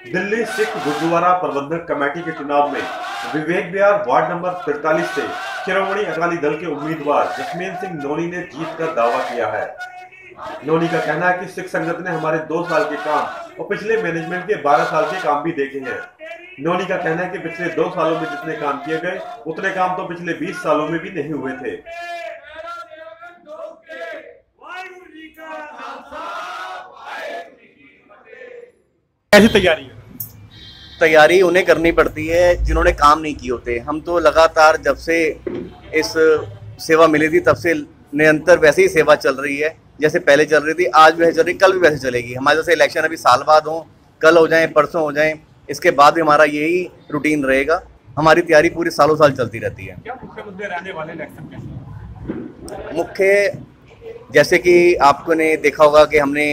दिल्ली सिख गुरुद्वारा प्रबंधक कमेटी के चुनाव में विवेक विहार वार्ड नंबर 43 से शिरोमणि अकाली दल के उम्मीदवार जसमेंद्र सिंह नोनी ने जीत का दावा किया है। नोनी का कहना है कि सिख संगत ने हमारे 2 साल के काम और पिछले मैनेजमेंट के 12 साल के काम भी देखे हैं। नोनी का कहना है कि पिछले 2 सालों में जितने काम किए गए उतने काम तो पिछले 20 सालों में भी नहीं हुए थे। कैसी तैयारी उन्हें करनी पड़ती है जिन्होंने काम नहीं किए होते। हम तो लगातार जब से इस सेवा मिली थी तब से निरंतर वैसे ही सेवा चल रही है जैसे पहले चल रही थी, आज भी वैसे चल रही, कल भी वैसे चलेगी। हमारे जैसे इलेक्शन अभी साल बाद हो, कल हो जाए, परसों हो जाए, इसके बाद भी हमारा यही रूटीन रहेगा। हमारी तैयारी पूरी सालों साल चलती रहती है। क्या मुख्य मुद्दे रहने वाले इलेक्शन के? मुख्य जैसे कि आपको ने देखा होगा कि हमने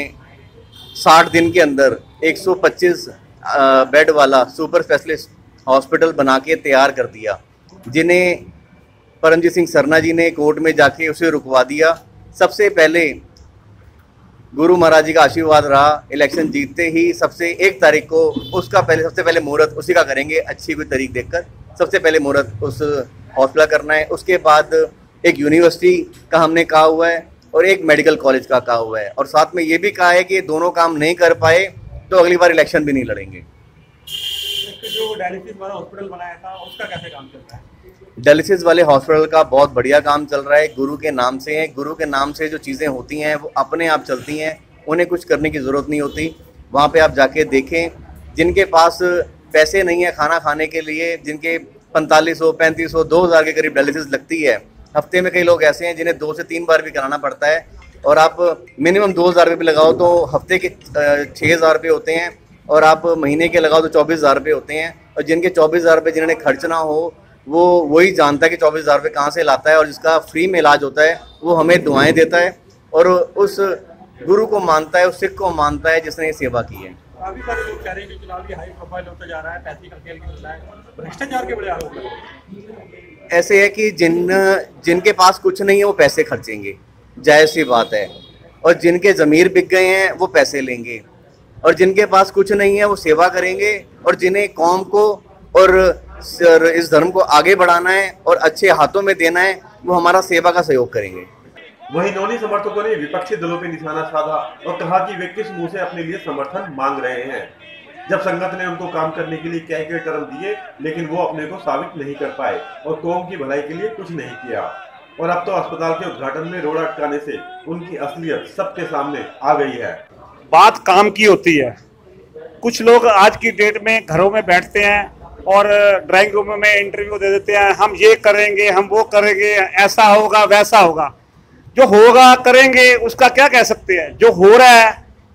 60 दिन के अंदर 125 बेड वाला सुपर स्पेशलिस्ट हॉस्पिटल बना के तैयार कर दिया, जिन्हें परमजीत सिंह सरना जी ने कोर्ट में जाके उसे रुकवा दिया। सबसे पहले गुरु महाराज जी का आशीर्वाद रहा, इलेक्शन जीतते ही सबसे 1 तारीख को उसका सबसे पहले मुहूर्त उसी का करेंगे, अच्छी कोई तारीख देखकर सबसे पहले मुहूर्त उस हॉस्पिटल करना है। उसके बाद एक यूनिवर्सिटी का हमने कहा हुआ है और एक मेडिकल कॉलेज का कहा हुआ है, और साथ में ये भी कहा है कि दोनों काम नहीं कर पाए तो अगली बार इलेक्शन भी नहीं लड़ेंगे। जो डायलिसिस वाला हॉस्पिटल बनाया था उसका कैसे काम चल रहा है? डायलिसिस वाले हॉस्पिटल का बहुत बढ़िया काम चल रहा है। गुरु के नाम से है, गुरु के नाम से जो चीज़ें होती हैं वो अपने आप चलती हैं, उन्हें कुछ करने की ज़रूरत नहीं होती। वहाँ पे आप जाके देखें, जिनके पास पैसे नहीं है खाना खाने के लिए, जिनके 4500, 3500, 2000 के करीब डायलिसिस लगती है, हफ्ते में कई लोग ऐसे हैं जिन्हें 2 से 3 बार भी कराना पड़ता है, और आप मिनिमम 2000 रुपये भी लगाओ तो हफ्ते के 6000 रुपये होते हैं, और आप महीने के लगाओ तो 24000 रुपये होते हैं। और जिनके 24000 रुपये जिन्हें खर्च ना हो वो वही जानता है कि 24000 रुपये कहाँ से लाता है, और जिसका फ्री में इलाज होता है वो हमें दुआएं देता है और उस गुरु को मानता है, उस सिख को मानता है जिसने ये सेवा की है। काफी सारे लोग कह रहे हैं कि चुनाव की हाई प्रोफाइल होता जा रहा है, पैसे का खेल खेल रहा है, भ्रष्टाचार के बड़े आरोप लग रहे हैं। ऐसे है कि जिनके पास कुछ नहीं है वो पैसे खर्चेंगे, जायज़ सी बात है, और जिनके ज़मीर बिक गए हैं वो पैसे लेंगे, और जिनके पास कुछ नहीं है वो सेवा करेंगे, और जिन्हें कौम को और इस धर्म को आगे बढ़ाना है और अच्छे हाथों में देना है वो हमारा सेवा का सहयोग करेंगे। वहीं नोनी समर्थकों ने विपक्षी दलों पर निशाना साधा और कहा कि वे किस मुंह से अपने लिए समर्थन मांग रहे हैं, जब संगत ने उनको काम करने के लिए कई टर्म दिए लेकिन वो अपने को साबित नहीं कर पाए और कौम की भलाई के लिए कुछ नहीं किया। और अब तो अस्पताल के उद्घाटन में रोड़ा अटकाने से उनकी असलियत सबके सामने आ गई है। बात काम की होती है। कुछ लोग आज की डेट में घरों में बैठते हैं और ड्राइंग रूम में इंटरव्यू दे देते हैं, हम ये करेंगे, हम वो करेंगे, ऐसा होगा वैसा होगा। जो होगा करेंगे उसका क्या कह सकते हैं? जो हो रहा है,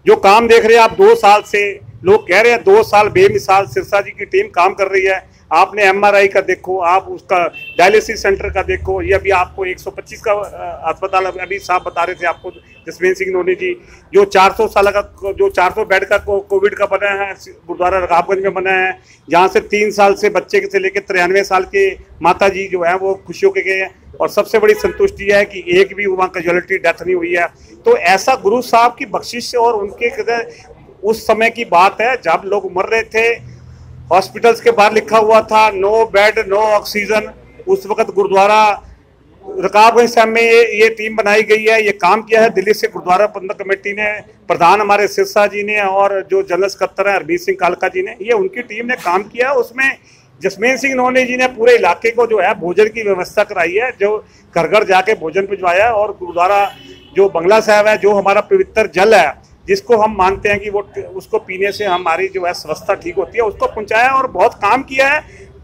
जो काम देख रहे हैं आप 2 साल से, लोग कह रहे हैं 2 साल बेमिसाल सिरसा जी की टीम काम कर रही है। आपने MRI का देखो, आप उसका डायलिसिस सेंटर का देखो, ये अभी आपको 125 का अस्पताल अभी साहब बता रहे थे आपको जसमेंद्र सिंह नोनी जी, जो 400 बेड का कोविड का बना है गुरुद्वारा रकाबगंज में बना है, जहाँ से 3 साल से बच्चे से लेकर 93 साल के माता जी जो है वो खुशियों के गए हैं, और सबसे बड़ी संतुष्टि है कि एक भी वहाँ कैजुअलिटी डेथ नहीं हुई है। तो ऐसा गुरु साहब की बख्शिश और उनके उस समय की बात है जब लोग मर रहे थे, हॉस्पिटल्स के बाहर लिखा हुआ था नो बेड नो ऑक्सीजन। उस वक्त गुरुद्वारा रकाबगंज साहब में ये टीम बनाई गई है, ये काम किया है दिल्ली से गुरुद्वारा प्रबंधक कमेटी ने, प्रधान हमारे सिरसा जी ने और जो जनरल सकत्तर है हरमीत सिंह कालका जी ने, ये उनकी टीम ने काम किया। उसमें जसमेंद्र सिंह नोनी जी ने पूरे इलाके को जो है भोजन की व्यवस्था कराई है, जो घर घर जाके भोजन भिजवाया, और गुरुद्वारा जो बंगला साहब है, जो हमारा पवित्र जल है जिसको हम मानते हैं कि वो उसको पीने से हमारी जो है स्वस्थता ठीक होती है, उसको पहुंचाया और बहुत काम किया है।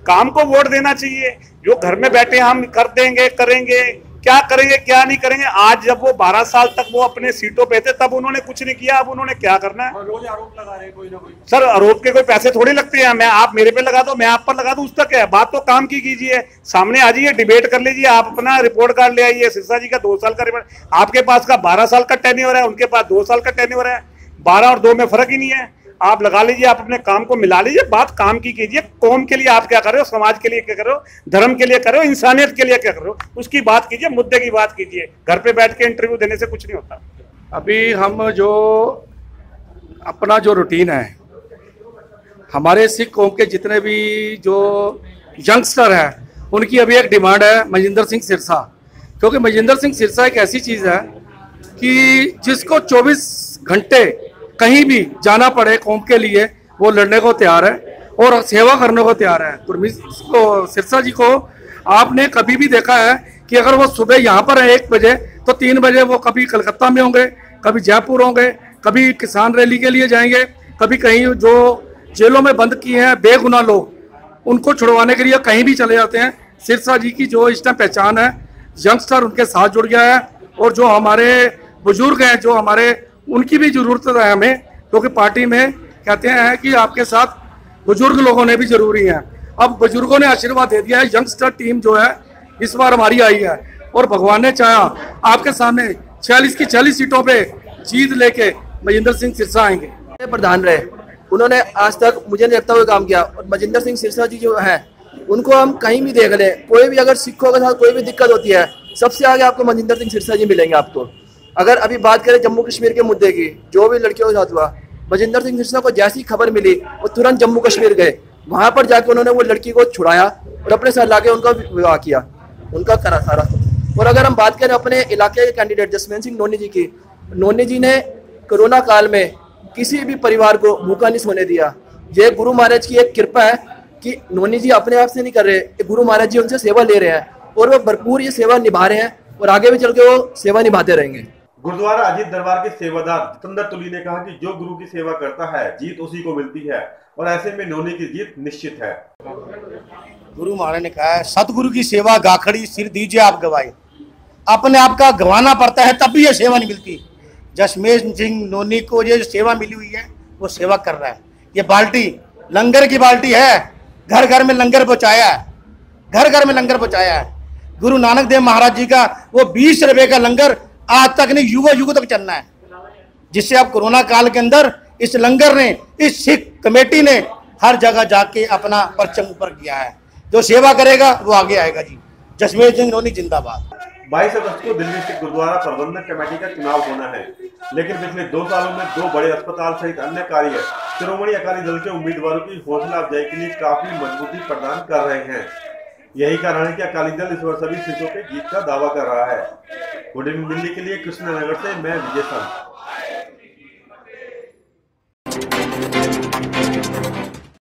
काम को वोट देना चाहिए। जो घर में बैठे हम कर देंगे, करेंगे, क्या करेंगे क्या नहीं करेंगे। आज जब वो 12 साल तक वो अपने सीटों पे थे तब उन्होंने कुछ नहीं किया, अब उन्होंने क्या करना है? रोज आरोप लगा रहे हैं कोई ना कोई। सर आरोप के कोई पैसे थोड़ी लगते हैं, मैं आप मेरे पे लगा दो, मैं आप पर लगा दूं, उसका क्या है? बात तो काम की कीजिए, सामने आ जाइए, डिबेट कर लीजिए, आप अपना रिपोर्ट कार्ड ले आइए। सिरसा जी का 2 साल का रिपोर्ट, आपके पास का 12 साल का टेन्योर है, उनके पास 2 साल का टेन्योर है, 12 और 2 में फर्क ही नहीं है। आप लगा लीजिए, आप अपने काम को मिला लीजिए, बात काम की कीजिए। कौम के लिए आप क्या कर रहे हो, समाज के लिए क्या कर रहे हो, धर्म के लिए कर रहे हो, इंसानियत के लिए क्या कर रहे हो, उसकी बात कीजिए, मुद्दे की बात कीजिए। घर पे बैठ के इंटरव्यू देने से कुछ नहीं होता। अभी हम जो अपना जो रूटीन है, हमारे सिख कौम के जितने भी जो यंगस्टर हैं उनकी अभी एक डिमांड है मजिंदर सिंह सिरसा, क्योंकि मजिंदर सिंह सिरसा एक ऐसी चीज़ है कि जिसको 24 घंटे कहीं भी जाना पड़े कौम के लिए वो लड़ने को तैयार है और सेवा करने को तैयार है। गुरमीत सिरसा जी को आपने कभी भी देखा है कि अगर वो सुबह यहाँ पर है 1 बजे तो 3 बजे वो कभी कलकत्ता में होंगे, कभी जयपुर होंगे, कभी किसान रैली के लिए जाएंगे, कभी कहीं जो जेलों में बंद किए हैं बेगुनाह लोग उनको छुड़वाने के लिए कहीं भी चले जाते हैं। सिरसा जी की जो इस टाइम पहचान है, यंगस्टर उनके साथ जुड़ गया है और जो हमारे बुजुर्ग हैं जो हमारे उनकी भी जरूरत है हमें, क्योंकि पार्टी में कहते हैं कि आपके साथ बुजुर्ग लोगों ने भी जरूरी है। अब बुजुर्गों ने आशीर्वाद दे दिया है, यंगस्टर टीम जो है इस बार हमारी आई है और भगवान ने चाहा आपके सामने 46 की 46 सीटों पे जीत लेके मजिंदर सिंह सिरसा आएंगे। प्रधान रहे, उन्होंने आज तक मुझे नहीं लगता हुए काम किया और मजिंदर सिंह सिरसा जी जो हैं उनको हम कहीं भी देख लें, कोई भी अगर सिखों के साथ कोई भी दिक्कत होती है सबसे आगे आपको मजिंदर सिंह सिरसा जी मिलेंगे आपको। अगर अभी बात करें जम्मू कश्मीर के मुद्दे की, जो भी लड़कियों के साथ हुआ, मजिंदर सिंह सिरसा को जैसी खबर मिली वो तुरंत जम्मू कश्मीर गए, वहां पर जाके उन्होंने वो लड़की को छुड़ाया और अपने साथ लाके उनका विवाह किया, उनका करा सारा। और अगर हम बात करें अपने इलाके के कैंडिडेट जसमेंत सिंह नोनी जी की, नोनी जी ने कोरोना काल में किसी भी परिवार को भूखा नहीं सोने दिया। ये गुरु महाराज की एक कृपा है कि नोनी जी अपने आप से नहीं कर रहे, गुरु महाराज जी उनसे सेवा ले रहे हैं और वो भरपूर ये सेवा निभा रहे हैं और आगे भी चल के वो सेवा निभाते रहेंगे। गुरुद्वारा अजीत दरबार के सेवादार जितेंद्र तुली ने कहा कि जो गुरु की सेवा करता है जीत उसी को मिलती है और ऐसे में नोनी की जीत निश्चित है। गुरु महाराज ने कहा है सतगुरु की सेवा गाखड़ी सिर दीजिए आप गवाए, अपने आप का गवाना पड़ता है तब भी ये सेवा नहीं मिलती। जसमेंत सिंह नोनी को ये जो सेवा मिली हुई है वो सेवा कर रहा है। ये बाल्टी लंगर की बाल्टी है, घर घर में लंगर पहुंचाया है, घर घर में लंगर पहुंचाया है। गुरु नानक देव महाराज जी का वो 20 रुपए का लंगर आज तक नहीं युगों युगों तक चलना है, जिससे अब कोरोना काल के अंदर इस लंगर ने, इस सिख कमेटी ने हर जगह जाके अपना परचम ऊपर किया है। जो सेवा करेगा वो आगे आएगा जी। जसमेंत सिंह नोनी जिंदाबाद। 22 अगस्त को दिल्ली सिख गुरुद्वारा प्रबंधक कमेटी का चुनाव होना है, लेकिन पिछले 2 सालों में 2 बड़े अस्पताल सहित अन्य कार्य शिरोमणि अकाली दल के उम्मीदवारों की हौसला अफजाई के लिए काफी मजबूती प्रदान कर रहे हैं। यही कारण है कि अकाली दल इस बार सभी सीटों पे जीत का दावा कर रहा है। गुड इवनिंग दिल्ली के लिए कृष्णनगर से मैं विजय संत।